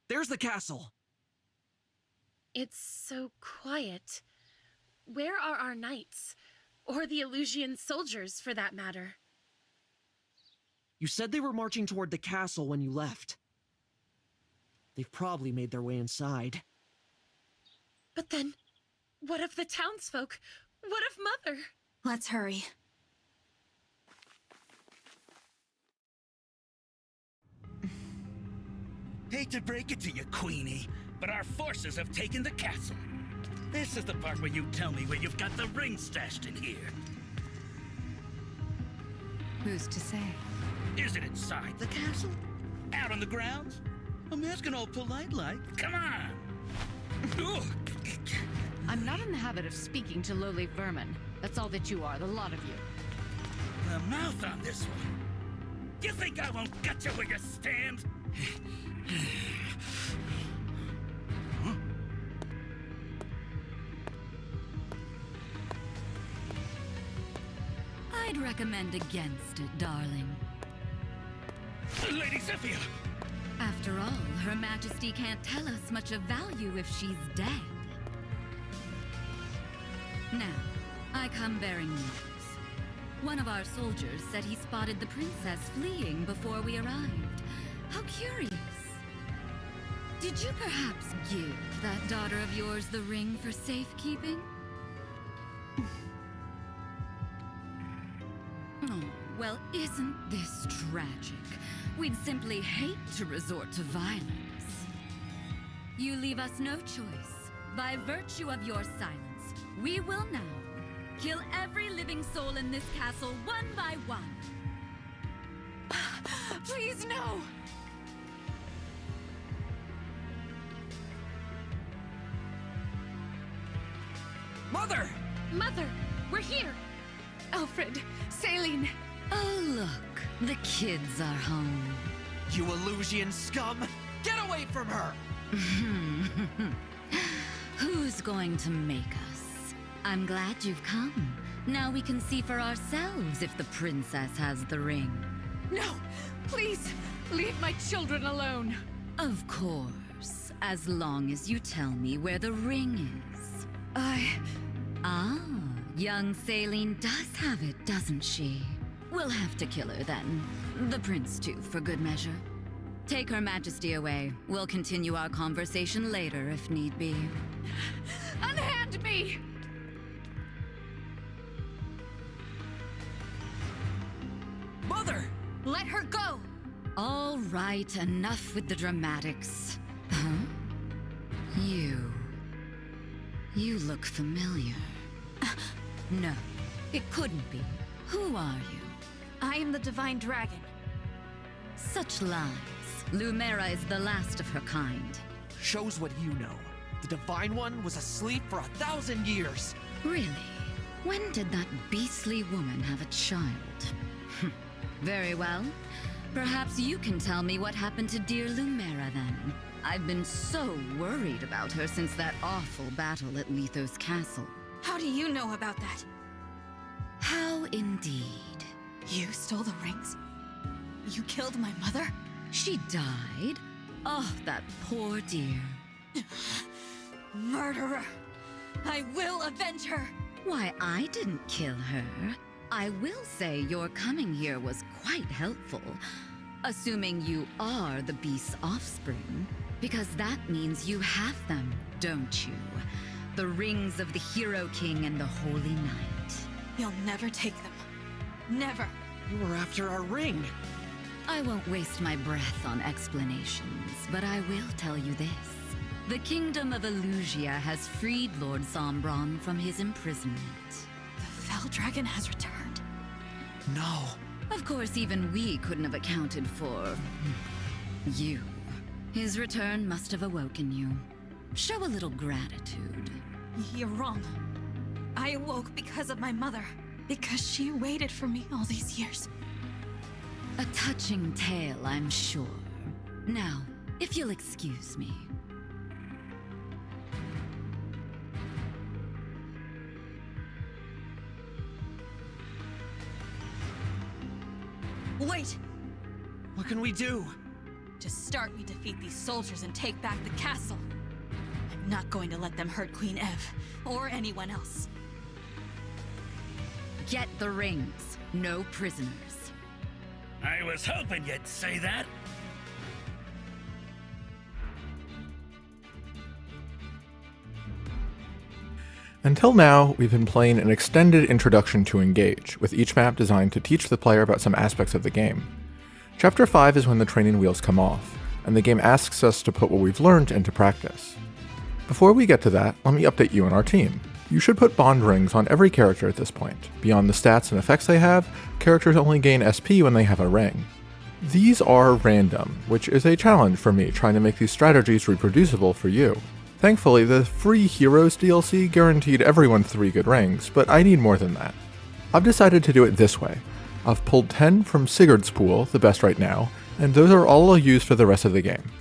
There's the castle. It's so quiet. Where are our knights? Or the Illusian soldiers, for that matter? You said they were marching toward the castle when you left. They've probably made their way inside. But then, what of the townsfolk? What of Mother? Let's hurry. Hate to break it to you, Queenie, but our forces have taken the castle. This is the part where you tell me where you've got the ring stashed in here. Who's to say? Is it inside the castle? Out on the grounds? I'm asking all polite-like. Come on! Ugh. I'm not in the habit of speaking to lowly vermin. That's all that you are, the lot of you. The mouth on this one. You think I won't get you where you stand? Huh? I'd recommend against it, darling. Lady Zephyr! After all, Her Majesty can't tell us much of value if she's dead. Now, I come bearing news. One of our soldiers said he spotted the princess fleeing before we arrived. How curious. Did you perhaps give that daughter of yours the ring for safekeeping? Oh, well, isn't this tragic? We'd simply hate to resort to violence. You leave us no choice. By virtue of your silence, we will now kill every living soul in this castle one by one. Please, no! Mother! Mother, we're here! Alfred, Saline. Oh, look. The kids are home. You Illusian scum! Get away from her! Who's going to make us? I'm glad you've come. Now we can see for ourselves if the princess has the ring. No! Please, leave my children alone! Of course, as long as you tell me where the ring is. Ah, young Saline does have it, doesn't she? We'll have to kill her then. The prince too, for good measure. Take Her Majesty away. We'll continue our conversation later if need be. Unhand me! Mother! Let her go! All right, enough with the dramatics. Huh? You look familiar. No, it couldn't be. Who are you? I am the Divine Dragon. Such lies. Lumera is the last of her kind. Shows what you know. The Divine One was asleep for 1,000 years. Really? When did that beastly woman have a child? Very well. Perhaps you can tell me what happened to dear Lumera then. I've been so worried about her since that awful battle at Lethos Castle. How do you know about that? How indeed. You stole the rings? You killed my mother? She died? Oh, that poor dear. Murderer! I will avenge her! Why, I didn't kill her. I will say your coming here was quite helpful. Assuming you are the beast's offspring. Because that means you have them, don't you? The rings of the Hero King and the Holy Knight. You'll never take them. Never! You were after our ring. I won't waste my breath on explanations, but I will tell you this. The Kingdom of Illusia has freed Lord Sombron from his imprisonment. The Fell Dragon has returned. No. Of course, even we couldn't have accounted for... you. His return must have awoken you. Show a little gratitude. You're wrong. I awoke because of my mother. Because she waited for me all these years. A touching tale, I'm sure. Now, if you'll excuse me. Wait! What can we do? to start, we defeat these soldiers and take back the castle. I'm not going to let them hurt Queen Ev, or anyone else. Get the rings. No prisoners. I was hoping you'd say that. Until now, we've been playing an extended introduction to Engage, with each map designed to teach the player about some aspects of the game. Chapter 5 is when the training wheels come off, and the game asks us to put what we've learned into practice. Before we get to that, let me update you on our team. You should put bond rings on every character at this point. Beyond the stats and effects they have, characters only gain SP when they have a ring. These are random, which is a challenge for me trying to make these strategies reproducible for you. Thankfully, the free Heroes DLC guaranteed everyone 3 good rings, but I need more than that. I've decided to do it this way. I've pulled 10 from Sigurd's pool, the best right now, and those are all I'll use for the rest of the game.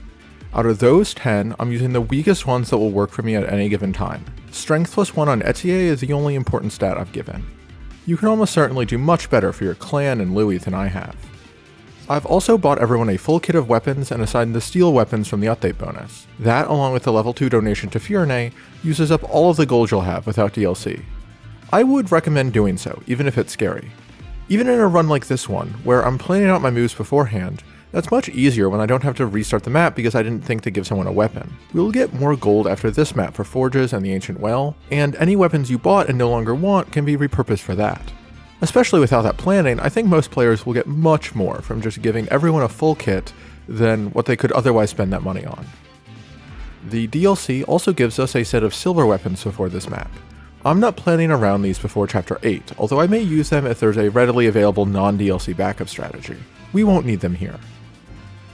Out of those 10, I'm using the weakest ones that will work for me at any given time. Strength +1 on Etier is the only important stat I've given. You can almost certainly do much better for your clan and Louis than I have. I've also bought everyone a full kit of weapons and assigned the steel weapons from the update bonus. That, along with the level 2 donation to Fiorne, uses up all of the gold you'll have without DLC. I would recommend doing so, even if it's scary. Even in a run like this one, where I'm planning out my moves beforehand, that's much easier when I don't have to restart the map because I didn't think to give someone a weapon. We'll get more gold after this map for Forges and the Ancient Well, and any weapons you bought and no longer want can be repurposed for that. Especially without that planning, I think most players will get much more from just giving everyone a full kit than what they could otherwise spend that money on. The DLC also gives us a set of silver weapons before this map. I'm not planning around these before Chapter 8, although I may use them if there's a readily available non-DLC backup strategy. We won't need them here.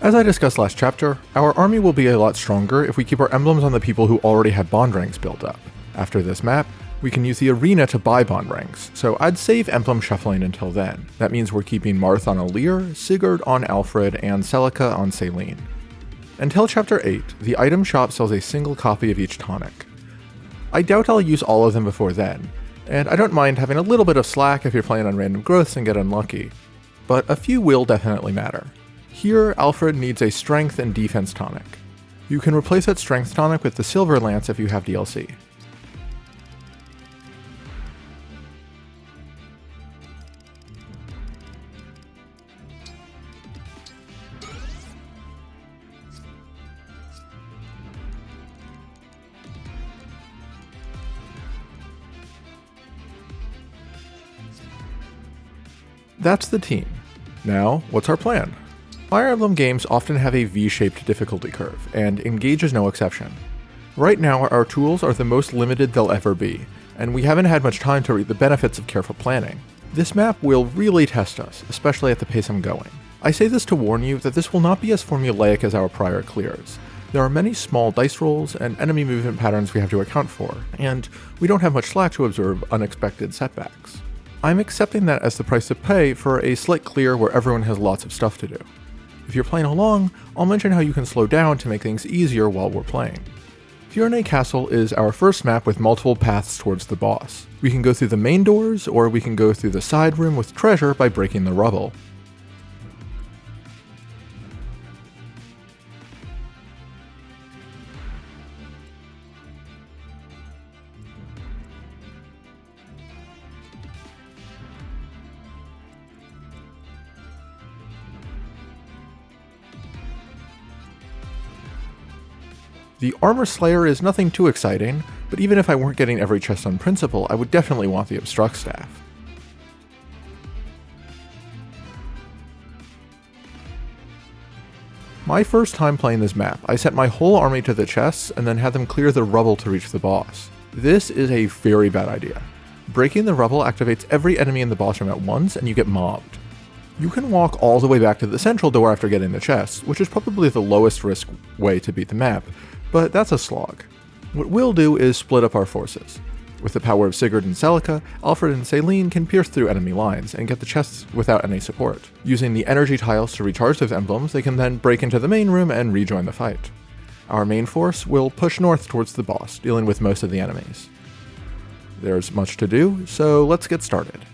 As I discussed last chapter, our army will be a lot stronger if we keep our emblems on the people who already had bond rings built up. After this map, we can use the arena to buy bond rings, so I'd save emblem shuffling until then. That means we're keeping Marth on Alir, Sigurd on Alfred, and Celica on Celine. Until Chapter 8, the item shop sells a single copy of each tonic. I doubt I'll use all of them before then, and I don't mind having a little bit of slack if you're playing on random growths and get unlucky, but a few will definitely matter. Here, Alfred needs a strength and defense tonic. You can replace that strength tonic with the silver lance if you have DLC. That's the team. Now, what's our plan? Fire Emblem games often have a V-shaped difficulty curve, and Engage is no exception. Right now, our tools are the most limited they'll ever be, and we haven't had much time to reap the benefits of careful planning. This map will really test us, especially at the pace I'm going. I say this to warn you that this will not be as formulaic as our prior clears. There are many small dice rolls and enemy movement patterns we have to account for, and we don't have much slack to observe unexpected setbacks. I'm accepting that as the price to pay for a slight clear where everyone has lots of stuff to do. If you're playing along, I'll mention how you can slow down to make things easier while we're playing. Fiorne Castle is our first map with multiple paths towards the boss. We can go through the main doors, or we can go through the side room with treasure by breaking the rubble. The Armor Slayer is nothing too exciting, but even if I weren't getting every chest on principle, I would definitely want the Obstruct Staff. My first time playing this map, I sent my whole army to the chests and then had them clear the rubble to reach the boss. This is a very bad idea. Breaking the rubble activates every enemy in the boss room at once and you get mobbed. You can walk all the way back to the central door after getting the chests, which is probably the lowest risk way to beat the map, but that's a slog. What we'll do is split up our forces. With the power of Sigurd and Celica, Alfred and Celine can pierce through enemy lines and get the chests without any support. Using the energy tiles to recharge those emblems, they can then break into the main room and rejoin the fight. Our main force will push north towards the boss, dealing with most of the enemies. There's much to do, so let's get started.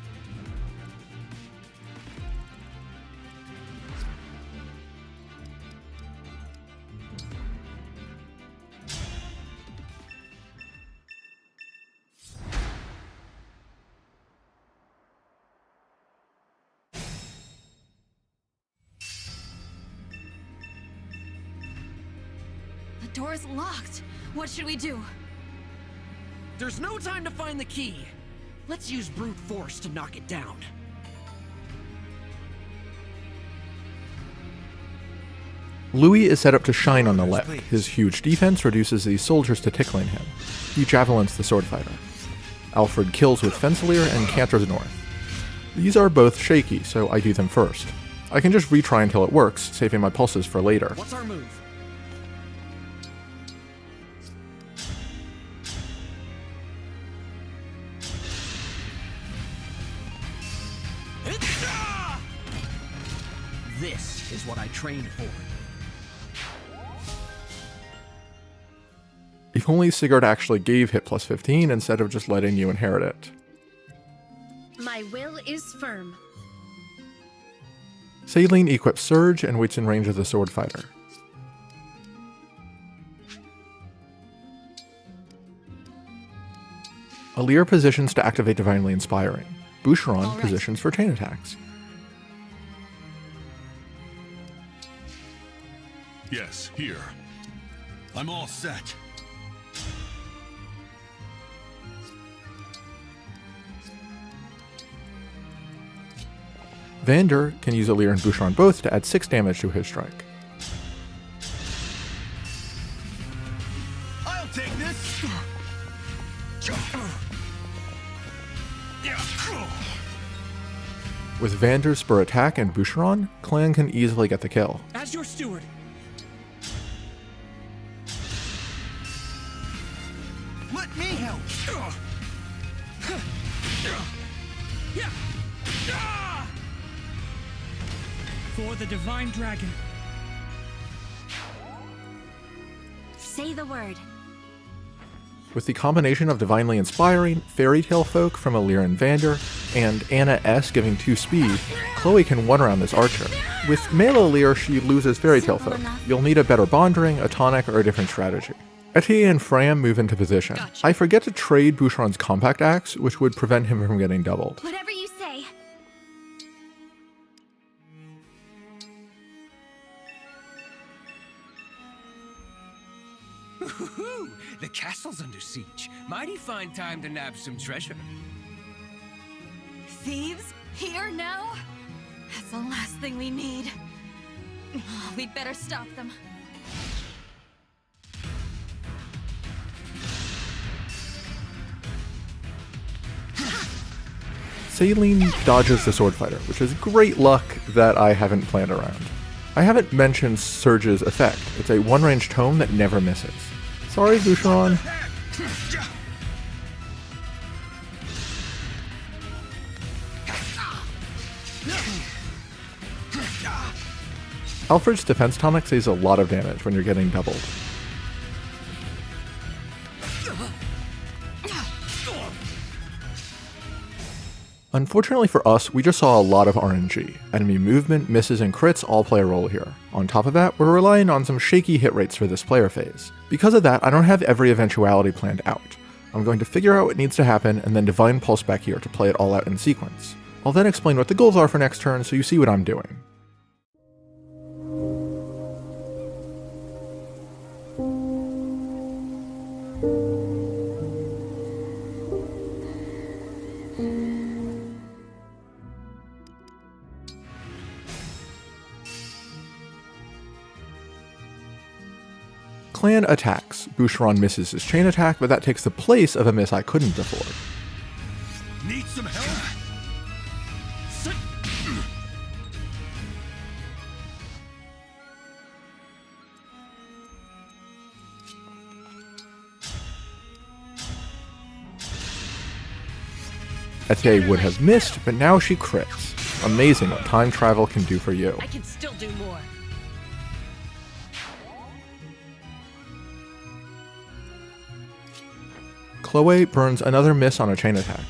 door is locked. What should we do? There's no time to find the key. Let's use brute force to knock it down. Louis is set up to shine on the left. His huge defense reduces these soldiers to tickling him. He javelins the sword fighter. Alfred kills with Fensselier and canters north. These are both shaky, so I do them first. I can just retry until it works, saving my pulses for later. What's our move? This is what I trained for. If only Sigurd actually gave hit plus 15 instead of just letting you inherit it. My will is firm. Saline equips Surge and waits in range of the sword fighter. Alir positions to activate Divinely Inspiring. Boucheron right. positions for chain attacks. Yes, here. I'm all set. Vander can use Alir and Boucheron both to add 6 damage to his strike. I'll take this! With Vander's spur attack and Boucheron, Clan can easily get the kill. As your steward. Let me help! For the Divine Dragon. Say the word. With the combination of Divinely Inspiring, Fairy Tale Folk from Alir and Vander, and Anna S giving 2 speed, Chloe can one-around this archer. With male Alir, she loses Fairy Tale Folk. You'll need a better Bond Ring, a tonic, or a different strategy. Etienne and Fram move into position. I forget to trade Boucheron's Compact Axe, which would prevent him from getting doubled. Whatever you say. Ooh, the castle's under siege. Mighty fine time to nab some treasure. Thieves? Here now? That's the last thing we need. We'd better stop them. Saline dodges the sword fighter, which is great luck that I haven't planned around. I haven't mentioned Surge's effect. It's a one-range tome that never misses. Sorry, Boucheron. Alfred's defense tonic saves a lot of damage when you're getting doubled. Unfortunately for us, we just saw a lot of RNG. Enemy movement, misses, and crits all play a role here. On top of that, we're relying on some shaky hit rates for this player phase. Because of that, I don't have every eventuality planned out. I'm going to figure out what needs to happen and then Divine Pulse back here to play it all out in sequence. I'll then explain what the goals are for next turn so you see what I'm doing. Clan attacks. Boucheron misses his chain attack, but that takes the place of a miss I couldn't afford. Need some help? Etienne would have missed, but now she crits. Amazing what time travel can do for you. I can still do more. Chloe burns another miss on a chain attack.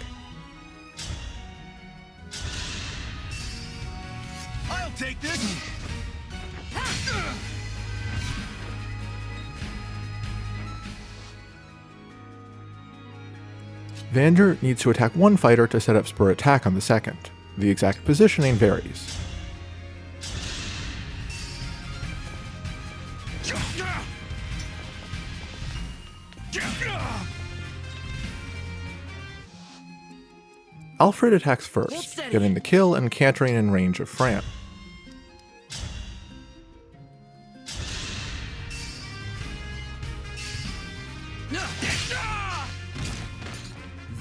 I'll take this! Vander needs to attack one fighter to set up spur attack on the second. The exact positioning varies. Alfred attacks first, getting the kill and cantering in range of Fran.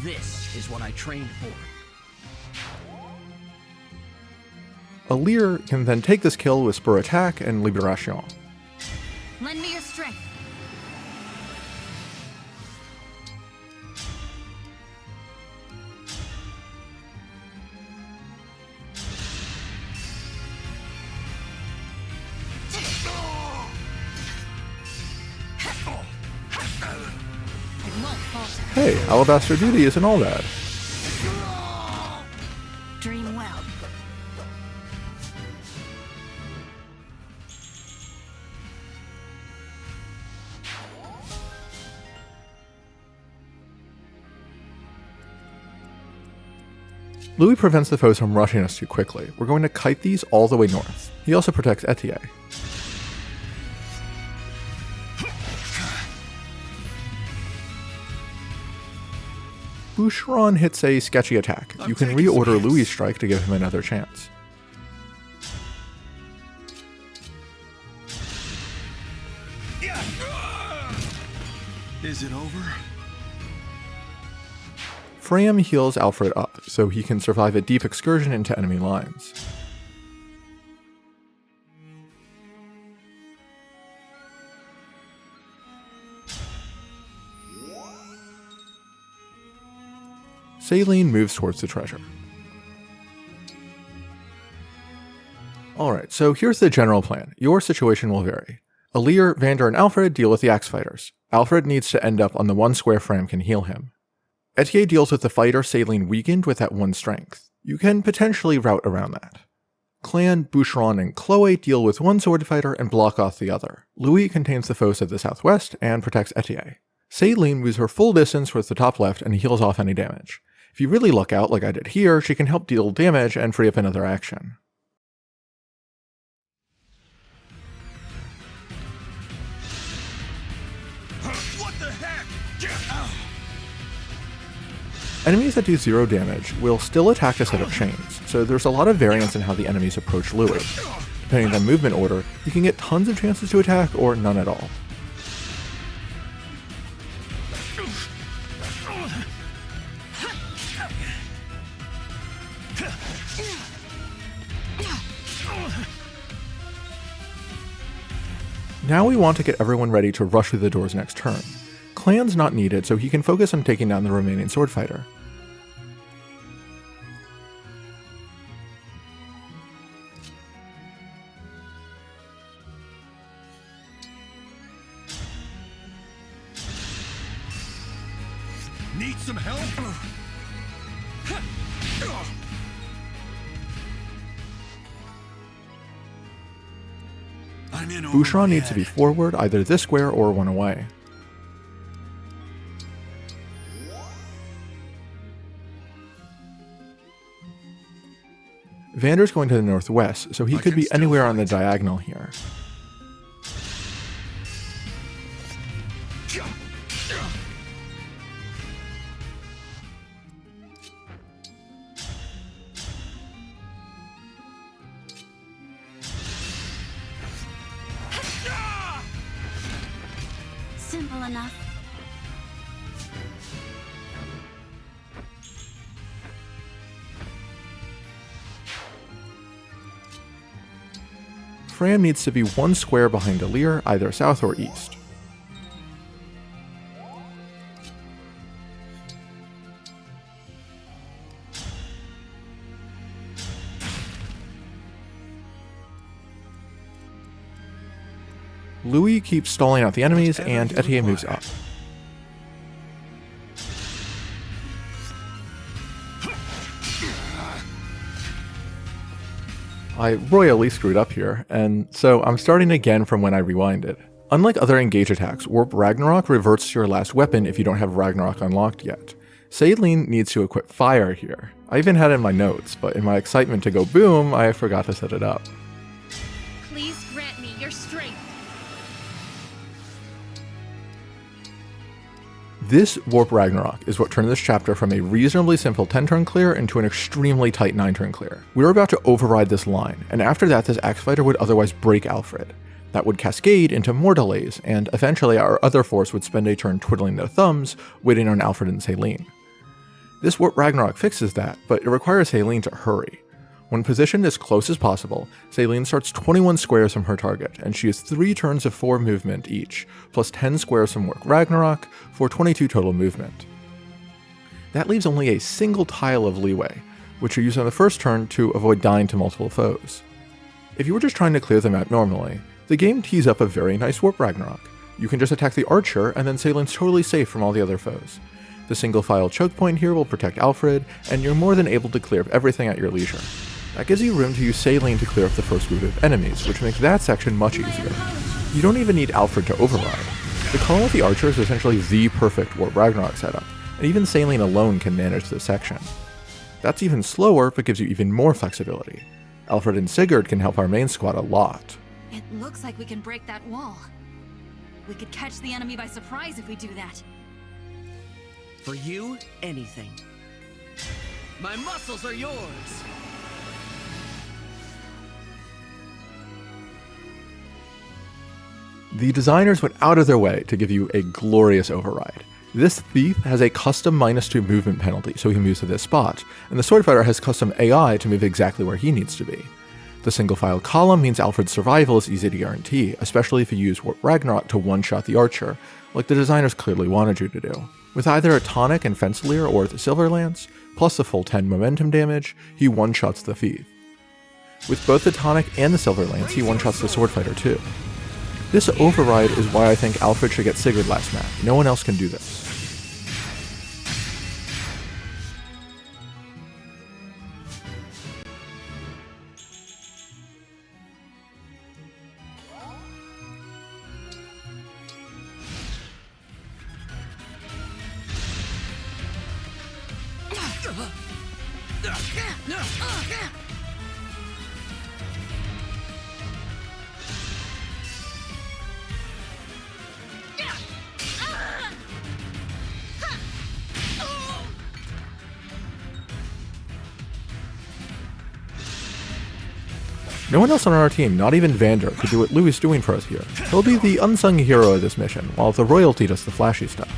This is what I trained for. Alir can then take this kill with Spur Attack and Liberation. Lend me your strength. Hey, Alabaster Duty isn't all bad. Dream well. Louis prevents the foes from rushing us too quickly. We're going to kite these all the way north. He also protects Etier. Boucheron hits a sketchy attack. You can reorder Louis' strike to give him another chance. Is it over? Freyam heals Alfred up, so he can survive a deep excursion into enemy lines. Saline moves towards the treasure. Alright, so here's the general plan. Your situation will vary. Alir, Vander, and Alfred deal with the axe fighters. Alfred needs to end up on the one square Fram can heal him. Etier deals with the fighter Saline weakened with that one strength. You can potentially route around that. Clan, Boucheron, and Chloe deal with one sword fighter and block off the other. Louis contains the foes of the southwest and protects Etier. Saline moves her full distance towards the top left and heals off any damage. If you really luck out like I did here, she can help deal damage and free up another action. What the heck? Enemies that do 0 damage will still attack a set of chains, so there's a lot of variance in how the enemies approach Louis. Depending on movement order, you can get tons of chances to attack or none at all. Now we want to get everyone ready to rush through the doors next turn. Clan's not needed, so he can focus on taking down the remaining sword fighter. Need some help? I'm in over Boucheron my needs to be head. forward, either this square or one away. Vander's going to the northwest, so he I could can be still anywhere on the fight. diagonal here. Simple enough. Fram needs to be one square behind Alir, either south or east. Louis keeps stalling out the enemies, and Etier moves up. I royally screwed up here, and so I'm starting again from when I rewinded. Unlike other engage attacks, Warp Ragnarok reverts to your last weapon if you don't have Ragnarok unlocked yet. Saline needs to equip Fire here. I even had it in my notes, but in my excitement to go boom, I forgot to set it up. Please grant me your strength. This Warp Ragnarok is what turned this chapter from a reasonably simple 10-turn clear into an extremely tight 9-turn clear. We were about to override this line, and after that this axe fighter would otherwise break Alfred. That would cascade into more delays, and eventually our other force would spend a turn twiddling their thumbs, waiting on Alfred and Céline. This Warp Ragnarok fixes that, but it requires Céline to hurry. When positioned as close as possible, Céline starts 21 squares from her target, and she has 3 turns of 4 movement each, plus 10 squares from Warp Ragnarok, for 22 total movement. That leaves only a single tile of leeway, which you use on the first turn to avoid dying to multiple foes. If you were just trying to clear the map normally, the game tees up a very nice Warp Ragnarok. You can just attack the archer, and then Céline's totally safe from all the other foes. The single file choke point here will protect Alfred, and you're more than able to clear up everything at your leisure. That gives you room to use Céline to clear up the first group of enemies, which makes that section much easier. You don't even need Alfred to override. The column with the archer is essentially the perfect Warp Ragnarok setup, and even Céline alone can manage this section. That's even slower, but gives you even more flexibility. Alfred and Sigurd can help our main squad a lot. It looks like we can break that wall. We could catch the enemy by surprise if we do that. For you, anything. My muscles are yours! The designers went out of their way to give you a glorious override. This thief has a custom -2 movement penalty, so he moves to this spot, and the sword fighter has custom AI to move exactly where he needs to be. The single file column means Alfred's survival is easy to guarantee, especially if you use Warp Ragnarok to one-shot the archer, like the designers clearly wanted you to do. With either a tonic and Fensselier or the Silver Lance, plus the full 10 momentum damage, he one-shots the thief. With both the tonic and the Silver Lance, he one-shots the sword fighter too. This override is why I think Alfred should get Sigurd last map. No one else can do this. No one else on our team, not even Vander, could do what Louis is doing for us here. He'll be the unsung hero of this mission, while the royalty does the flashy stuff.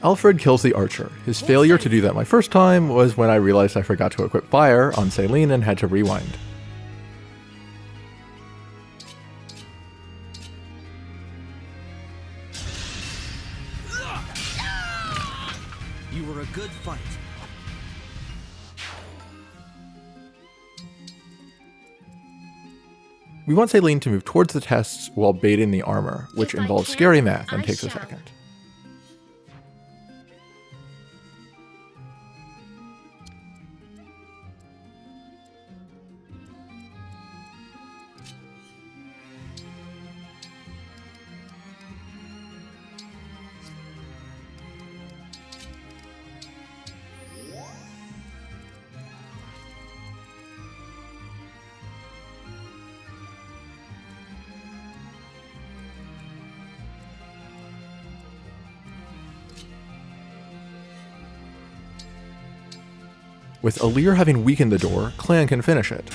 Alfred kills the archer. His failure to do that my first time was when I realized I forgot to equip fire on Céline and had to rewind. You were a good fight. We want Céline to move towards the tests while baiting the armor, which involves scary math and takes a second. With Alir having weakened the door, Clan can finish it.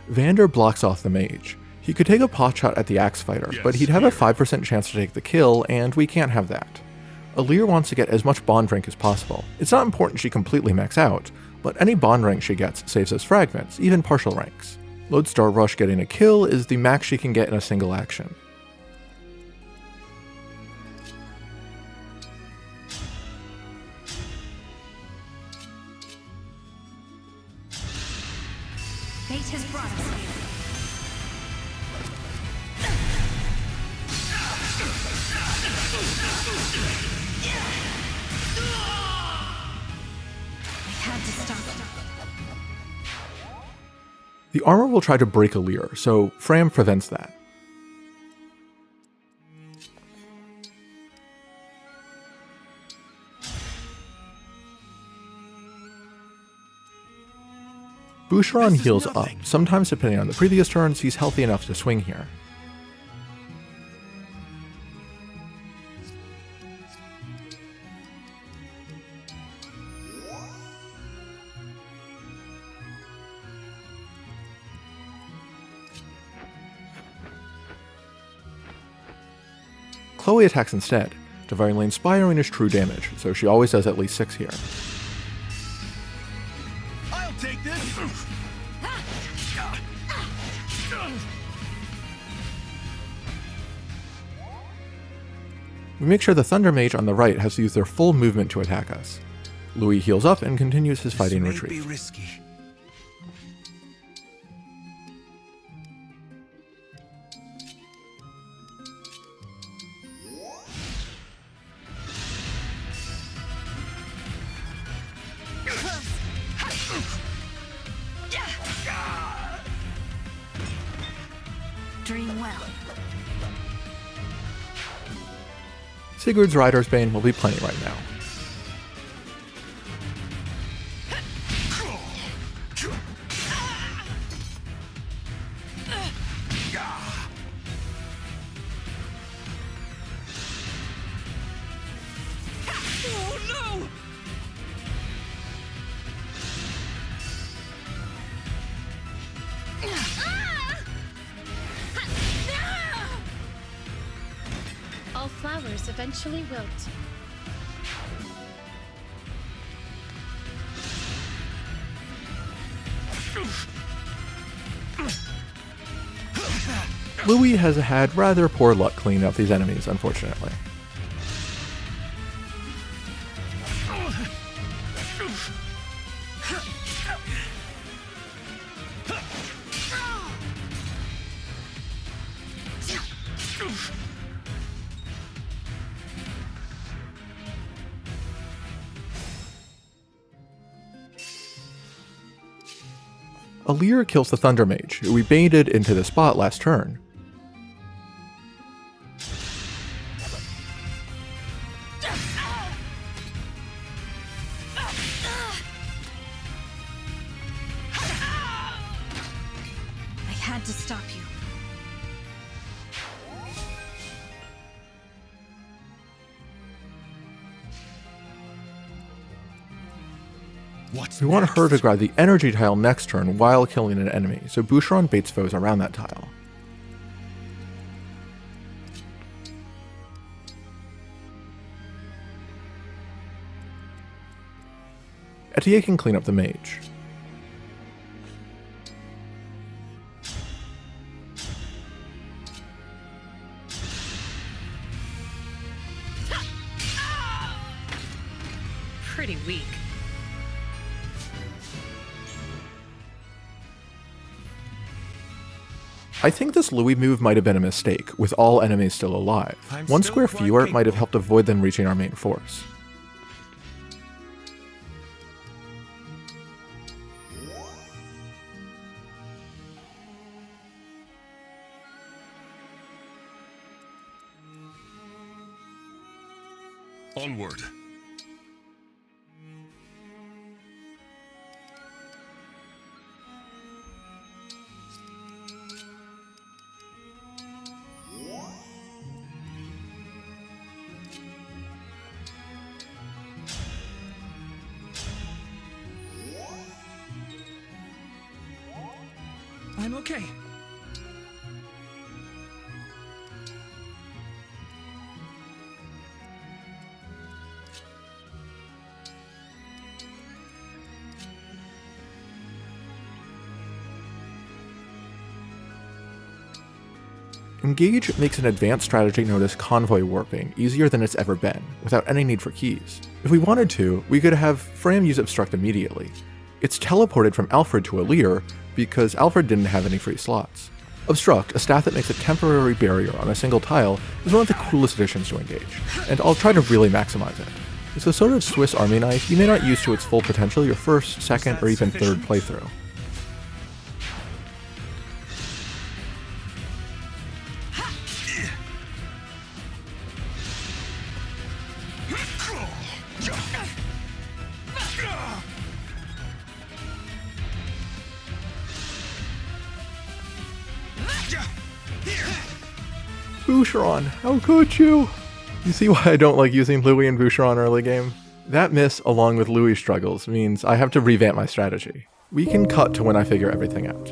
Vander blocks off the mage. He could take a potshot at the axe fighter, but he'd have a 5% chance to take the kill, and we can't have that. Alir wants to get as much bond rank as possible. It's not important she completely max out, but any bond rank she gets saves us fragments, even partial ranks. Lodestar Rush getting a kill is the max she can get in a single action. Fate has brought us here. The armor will try to break Alir, so Fram prevents that. Boucheron heals up. Sometimes, depending on the previous turns, he's healthy enough to swing here. Chloe attacks instead, Divine Lane Spiring is true damage, so she always does at least 6 here. I'll take this. We make sure the Thunder Mage on the right has to use their full movement to attack us. Louis heals up and continues his fighting This retreat. may be risky. Dream well. Sigurd's Rider's Bane will be plenty right now. All flowers eventually wilt. Louis has had rather poor luck cleaning up these enemies, unfortunately. Alir kills the Thunder Mage, who we baited into the spot last turn. I had to stop you. What's We want next? her to grab the energy tile next turn while killing an enemy, so Boucheron baits foes around that tile. Etier can clean up the mage. Pretty weak. I think this Louis move might have been a mistake, with all enemies still alive. I'm One still square quite fewer might have capable. helped avoid them reaching our main force. Onward. I'm okay. Engage makes an advanced strategy known as convoy warping easier than it's ever been, without any need for keys. If we wanted to, we could have Fram use Obstruct immediately. It's teleported from Alfred to Alir because Alfred didn't have any free slots. Obstruct, a staff that makes a temporary barrier on a single tile, is one of the coolest additions to Engage, and I'll try to really maximize it. It's a sort of Swiss Army knife you may not use to its full potential your first, second, or even third playthrough. Boucheron, how could you? You see why I don't like using Louis and Boucheron early game? That miss, along with Louis' struggles, means I have to revamp my strategy. We can cut to when I figure everything out.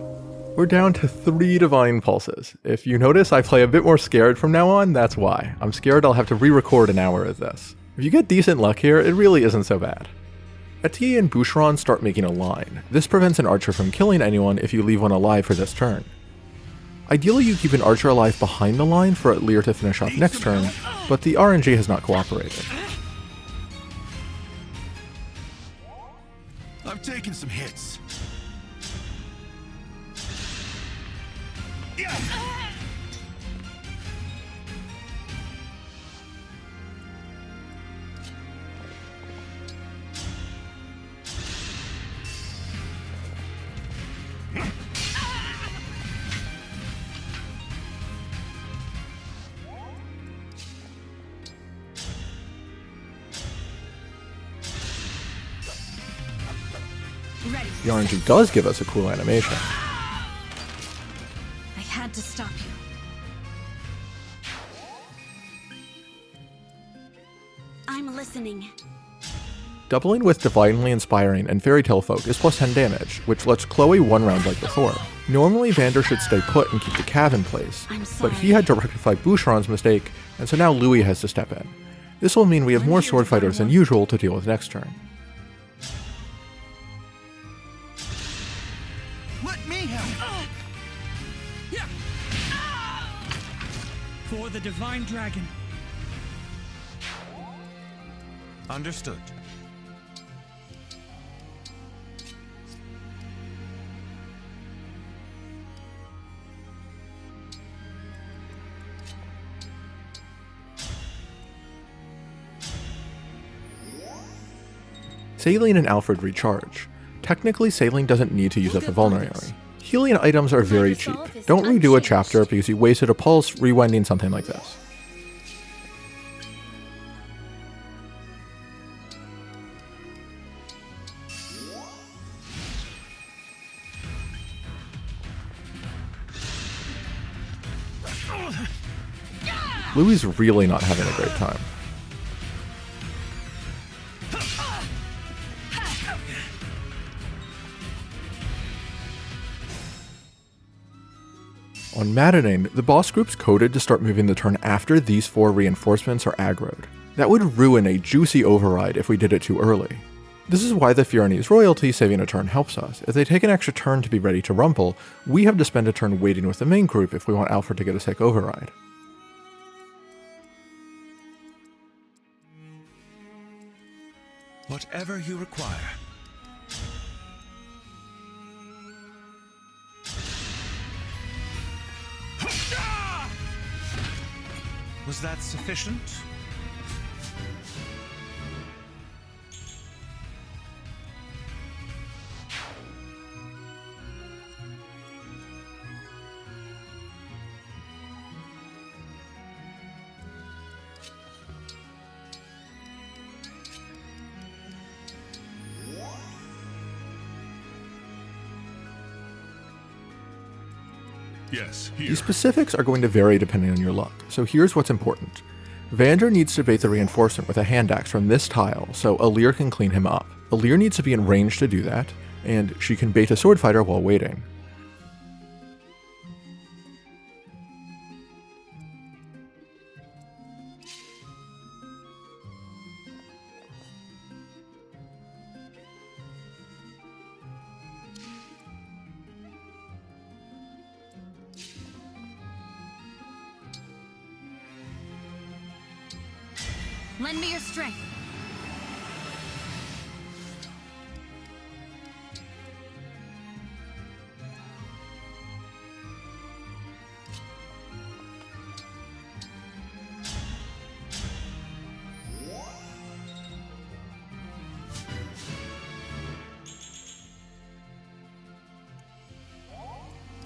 We're down to 3 Divine Pulses. If you notice I play a bit more scared from now on, that's why. I'm scared I'll have to re-record an hour of this. If you get decent luck here, it really isn't so bad. Etier and Boucheron start making a line. This prevents an archer from killing anyone if you leave one alive for this turn. Ideally you keep an archer alive behind the line for Etier to finish off next turn, but the RNG has not cooperated. I've taken some hits. The RNG does give us a cool animation. I had to stop you. I'm listening. Doubling with Divinely Inspiring and Fairy Tale Folk is plus 10 damage, which lets Chloe one round like before. Normally Vander should stay put and keep the Cav in place, but he had to rectify Boucheron's mistake, and so now Louis has to step in. This will mean we have more sword fighters than usual to deal with next turn. Let me help. For the Divine Dragon. Understood. Saline and Alfred recharge. Technically, Saline doesn't need to use up the vulnerary. Healing items are very cheap. Don't redo a chapter because you wasted a pulse rewinding something like this. Louis is really not having a great time. On Maddening, the boss group's coded to start moving the turn after these 4 reinforcements are aggroed. That would ruin a juicy override if we did it too early. This is why the Fiorni's royalty saving a turn helps us. If they take an extra turn to be ready to rumple, we have to spend a turn waiting with the main group if we want Alfred to get a sick override. Whatever you require. Was that sufficient? Yes, here. The specifics are going to vary depending on your luck, so here's what's important. Vander needs to bait the reinforcement with a hand axe from this tile, so Etier can clean him up. Etier needs to be in range to do that, and she can bait a sword fighter while waiting. Lend me your strength.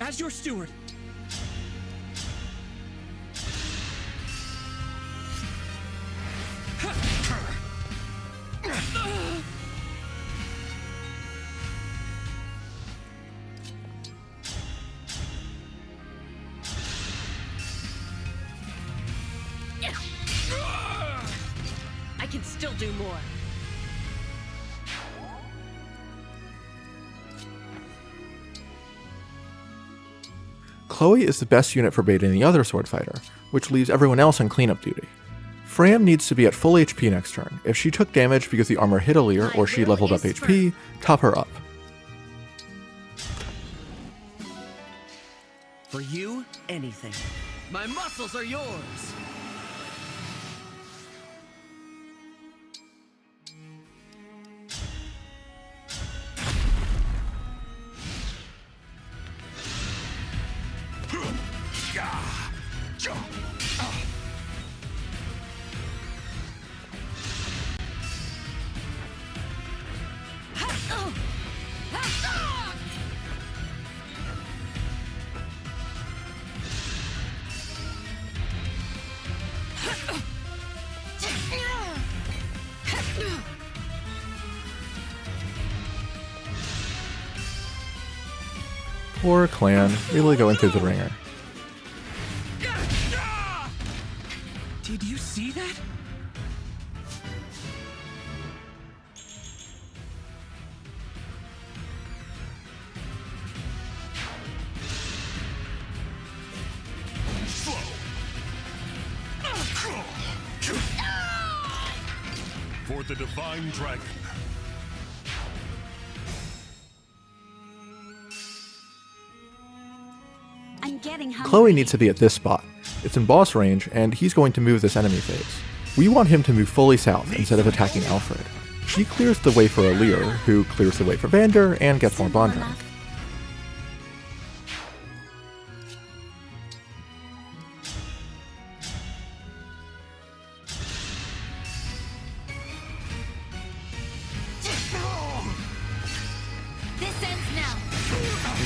As your steward. I can still do more. Chloe is the best unit for baiting the other sword fighter, which leaves everyone else on cleanup duty. Fram needs to be at full HP next turn. If she took damage because the armor hit Alir or she leveled up HP, top her up. For you, anything. My muscles are yours! Poor clan, really going through the ringer. Did you see that? For the Divine Dragon. I'm getting hungry. Chloe needs to be at this spot. It's in boss range, and he's going to move this enemy phase. We want him to move fully south instead of attacking Alfred. She clears the way for Alir, who clears the way for Vander and gets more bond rank.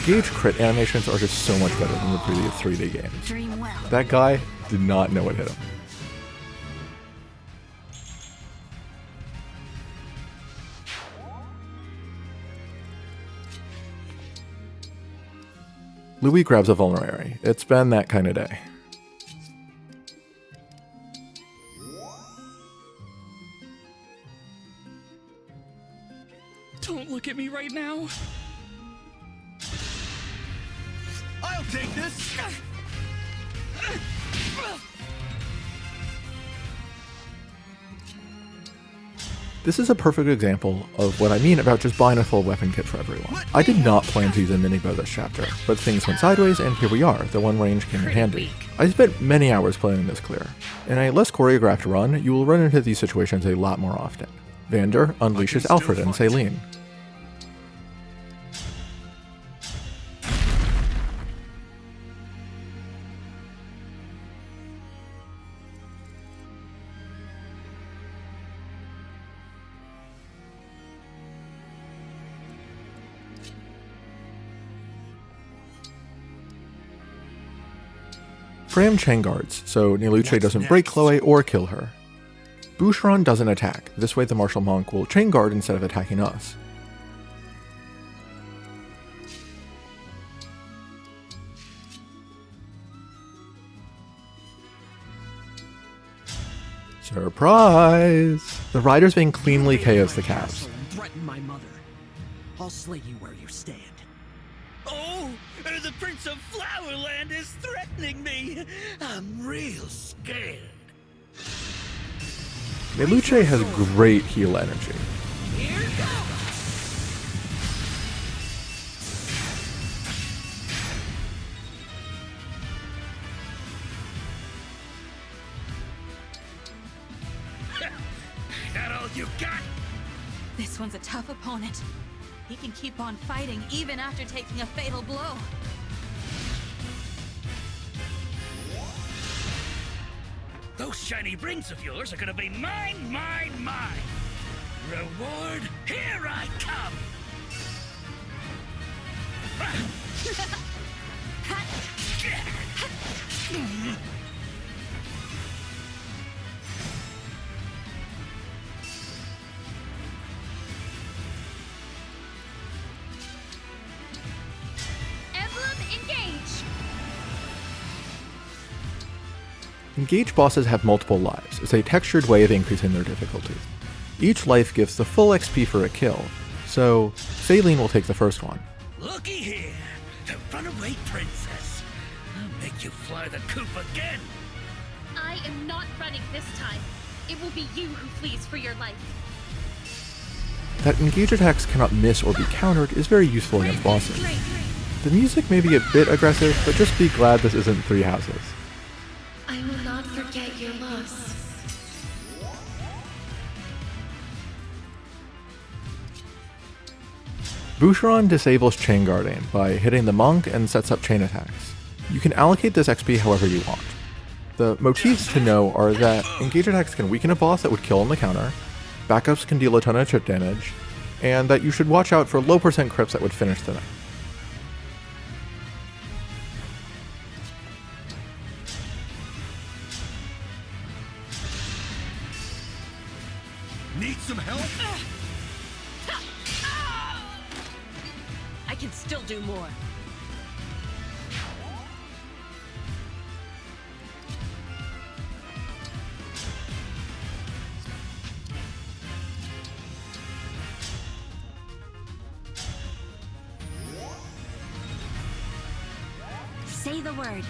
Engage crit animations are just so much better than the previous 3D games. Dream well. That guy did not know what hit him. Louis grabs a vulnerary. It's been that kind of day. Don't look at me right now. I'll take this! This is a perfect example of what I mean about just buying a full weapon kit for everyone. I did not plan to use a minibow this chapter, but things went sideways and here we are, the one range came in handy. I spent many hours planning this clear. In a less choreographed run, you will run into these situations a lot more often. Vander unleashes Alfred and Celine. Fram chain guards, so Niluche doesn't break Chloe or kill her. Boucheron doesn't attack, this way the martial monk will chain guard instead of attacking us. Surprise! The riders being cleanly KOs the calves. Threaten my mother. I'll slay you where you stand. Oh, the Prince of Flowerland is threatening me. I'm real scared. Niluche has great heal energy. Here goes. That all you got? This one's a tough opponent. He can keep on fighting even after taking a fatal blow. Those shiny rings of yours are gonna be mine, mine, mine. Reward, here I come. Emblem Engage! Engage bosses have multiple lives. It's a textured way of increasing their difficulty. Each life gives the full XP for a kill, so Saline will take the first one. Looky here, the runaway princess. I'll make you fly the coop again. I am not running this time. It will be you who flees for your life. That Engage attacks cannot miss or be countered is very useful against bosses. The music may be a bit aggressive, but just be glad this isn't Three Houses. I will not forget your loss. Boucheron disables Chain Guardian by hitting the monk and sets up chain attacks. You can allocate this XP however you want. The motifs to know are that Engage attacks can weaken a boss that would kill on the counter, backups can deal a ton of chip damage, and that you should watch out for low percent crips that would finish the night. Need some help? I can still do more. Say the word.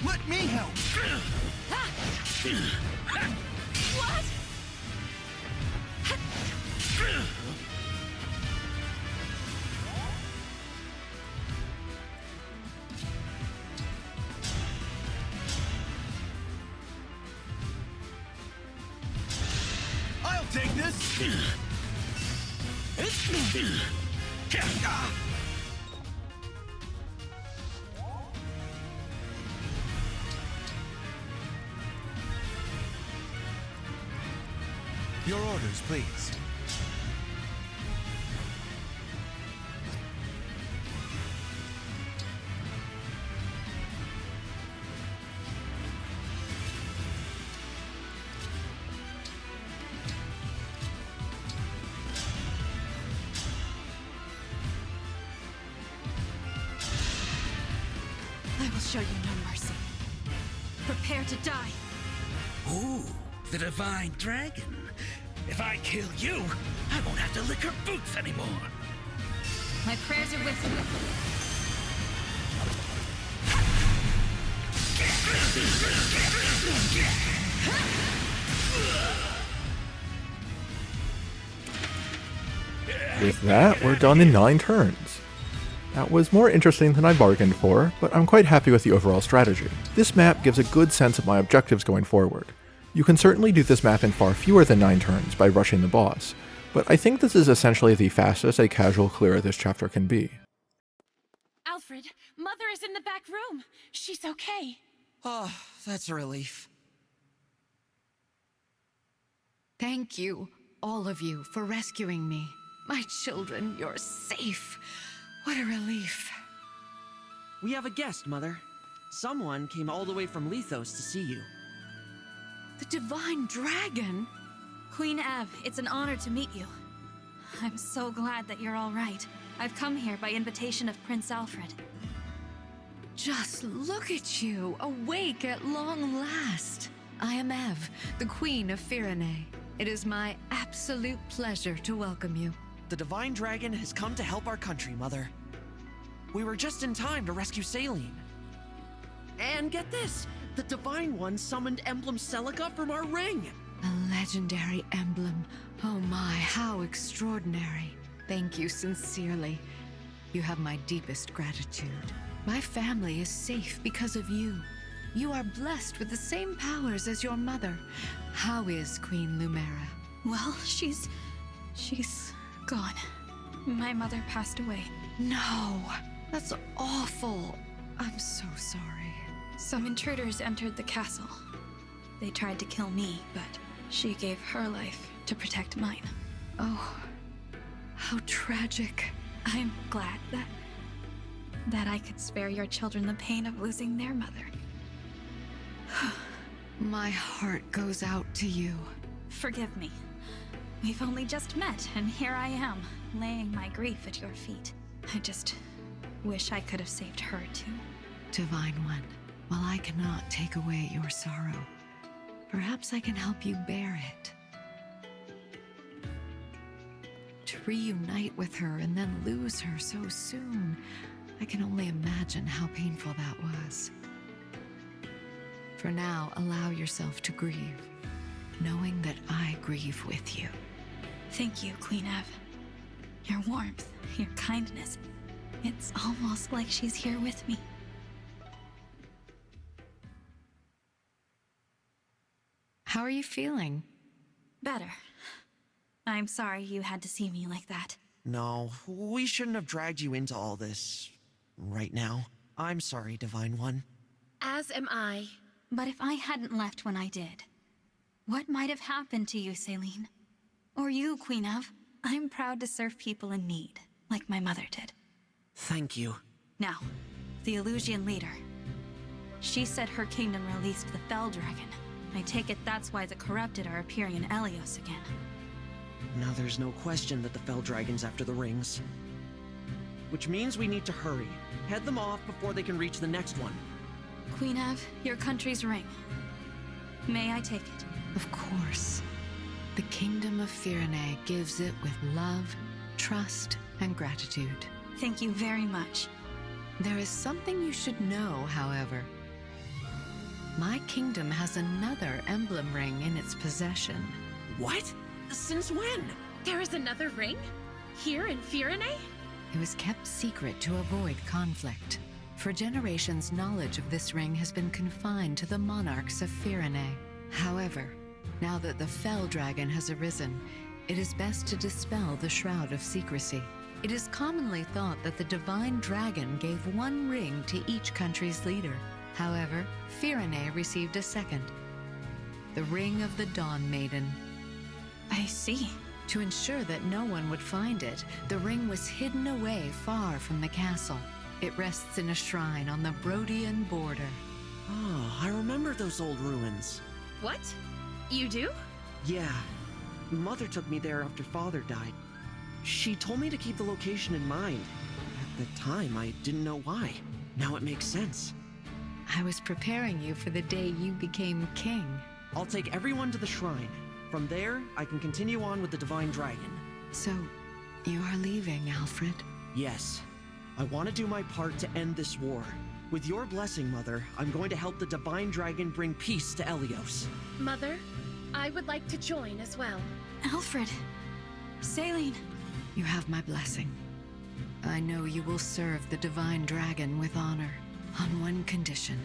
Let me help! What? I'll take this! Your orders, please. I will show you no mercy. Prepare to die. Ooh, the Divine Dragon. If I kill you, I won't have to lick her boots anymore. My prayers are with you. With that, we're done in 9 turns. That was more interesting than I bargained for, but I'm quite happy with the overall strategy. This map gives a good sense of my objectives going forward. You can certainly do this map in far fewer than 9 turns by rushing the boss, but I think this is essentially the fastest a casual clear of this chapter can be. Alfred, Mother is in the back room. She's okay. Oh, that's a relief. Thank you, all of you, for rescuing me. My children, you're safe. What a relief. We have a guest, Mother. Someone came all the way from Lethos to see you. The Divine Dragon? Queen Ab, it's an honor to meet you. I'm so glad that you're all right. I've come here by invitation of Prince Alfred. Just look at you, awake at long last. I am Ev, the Queen of Firene. It is my absolute pleasure to welcome you. The Divine Dragon has come to help our country, Mother. We were just in time to rescue Saline. And get this! The Divine One summoned Emblem Celica from our ring! A legendary emblem. Oh my, how extraordinary. Thank you sincerely. You have my deepest gratitude. My family is safe because of you. You are blessed with the same powers as your mother. How is Queen Lumera? Well, she's gone. My mother passed away. No, that's awful. I'm so sorry. Some intruders entered the castle. They tried to kill me, but she gave her life to protect mine. Oh, how tragic. I'm glad that I could spare your children the pain of losing their mother. My heart goes out to you. Forgive me. We've only just met, and here I am, laying my grief at your feet. Wish I could have saved her too. Divine One, while I cannot take away your sorrow, perhaps I can help you bear it. To reunite with her and then lose her so soon, I can only imagine how painful that was. For now, allow yourself to grieve, knowing that I grieve with you. Thank you, Queen Ev. Your warmth, your kindness. It's almost like she's here with me. How are you feeling? Better. I'm sorry you had to see me like that. No, we shouldn't have dragged you into all this right now. I'm sorry, Divine One. As am I. But if I hadn't left when I did, what might have happened to you, Celine? Or you, Queen Ev? I'm proud to serve people in need, like my mother did. Thank you. Now, the Illusian leader. She said her kingdom released the Fell Dragon. I take it that's why the corrupted are appearing in Elios again. Now there's no question that the Fell Dragon's after the rings. Which means we need to hurry. Head them off before they can reach the next one. Queen Ev, your country's ring. May I take it? Of course. The kingdom of Firene gives it with love, trust, and gratitude. Thank you very much. There is something you should know, however. My kingdom has another emblem ring in its possession. What? Since when? There is another ring? Here in Firene? It was kept secret to avoid conflict. For generations, knowledge of this ring has been confined to the monarchs of Firene. However, now that the Fell Dragon has arisen, it is best to dispel the shroud of secrecy. It is commonly thought that the Divine Dragon gave one ring to each country's leader. However, Firene received a second. The Ring of the Dawn Maiden. I see. To ensure that no one would find it, the ring was hidden away far from the castle. It rests in a shrine on the Brodian border. Oh, I remember those old ruins. What? You do? Yeah. Mother took me there after Father died. She told me to keep the location in mind. At the time, I didn't know why. Now it makes sense. I was preparing you for the day you became king. I'll take everyone to the shrine. From there, I can continue on with the Divine Dragon. So, you are leaving, Alfred? Yes. I want to do my part to end this war. With your blessing, Mother, I'm going to help the Divine Dragon bring peace to Elios. Mother, I would like to join as well. Alfred. Celine. You have my blessing. I know you will serve the Divine Dragon with honor. On one condition.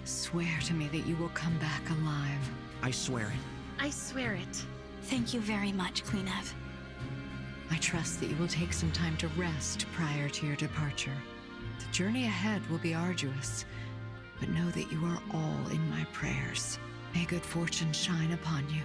Swear to me that you will come back alive. I swear it. I swear it. Thank you very much, Queen Ev. I trust that you will take some time to rest prior to your departure. The journey ahead will be arduous, but know that you are all in my prayers. May good fortune shine upon you.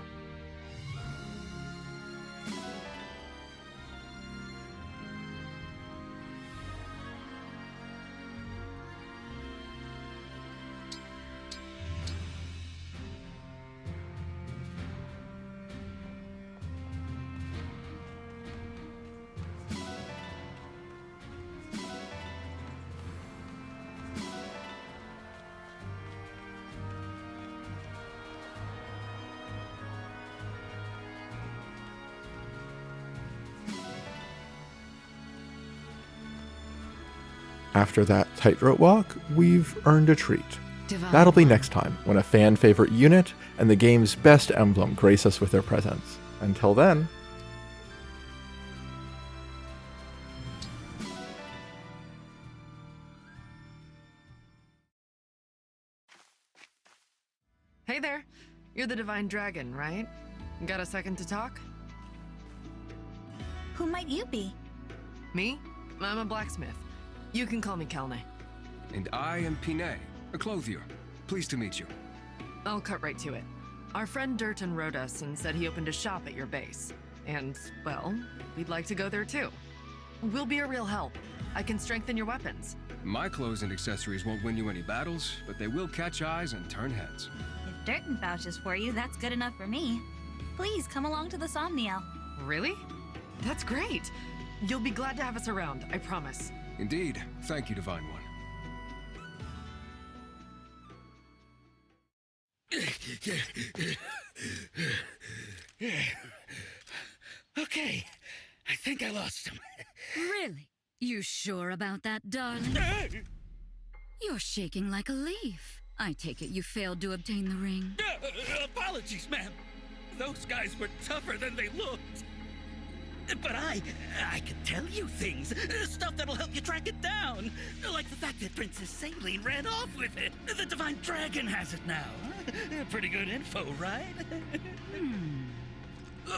After that tightrope walk, we've earned a treat. Divine That'll be One. next time, when a fan favorite unit and the game's best emblem grace us with their presence. Until then, Hey there. You're the Divine Dragon, right? Got a second to talk? Who might you be? Me? I'm a blacksmith. You can call me Kelne. And I am Pinet, a clothier. Pleased to meet you. I'll cut right to it. Our friend Durton wrote us and said he opened a shop at your base. And, well, we'd like to go there too. We'll be a real help. I can strengthen your weapons. My clothes and accessories won't win you any battles, but they will catch eyes and turn heads. If Durton vouches for you, that's good enough for me. Please come along to the Somniel. Really? That's great. You'll be glad to have us around, I promise. Indeed. Thank you, Divine One. Okay, I think I lost him. Really? You sure about that, darling? You're shaking like a leaf. I take it you failed to obtain the ring. Apologies, ma'am. Those guys were tougher than they looked. But I can tell you things. Stuff that'll help you track it down. Like the fact that Princess Saline ran off with it. The Divine Dragon has it now. Pretty good info, right?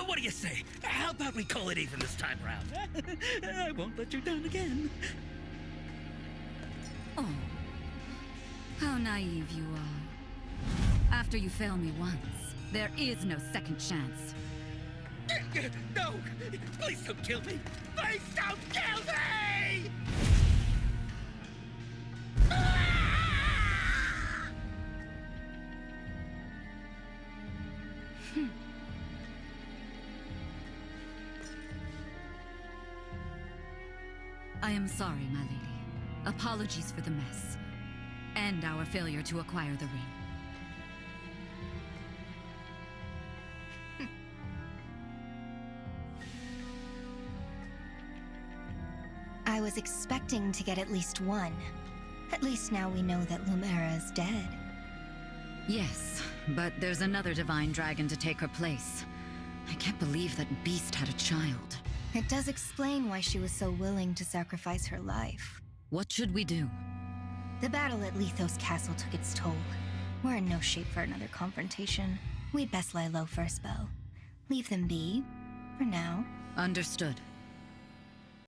What do you say? How about we call it even this time around? I won't let you down again. Oh, how naive you are. After you fail me once, there is no second chance. No! Please don't kill me! Please don't kill me! I am sorry, my lady. Apologies for the mess. And our failure to acquire the ring. I was expecting to get at least one. At least now we know that Lumera is dead. Yes, but there's another divine dragon to take her place. I can't believe that beast had a child. It does explain why she was so willing to sacrifice her life. What should we do? The battle at Lethos Castle took its toll. We're in no shape for another confrontation. We'd best lie low for a spell. Leave them be, for now. Understood.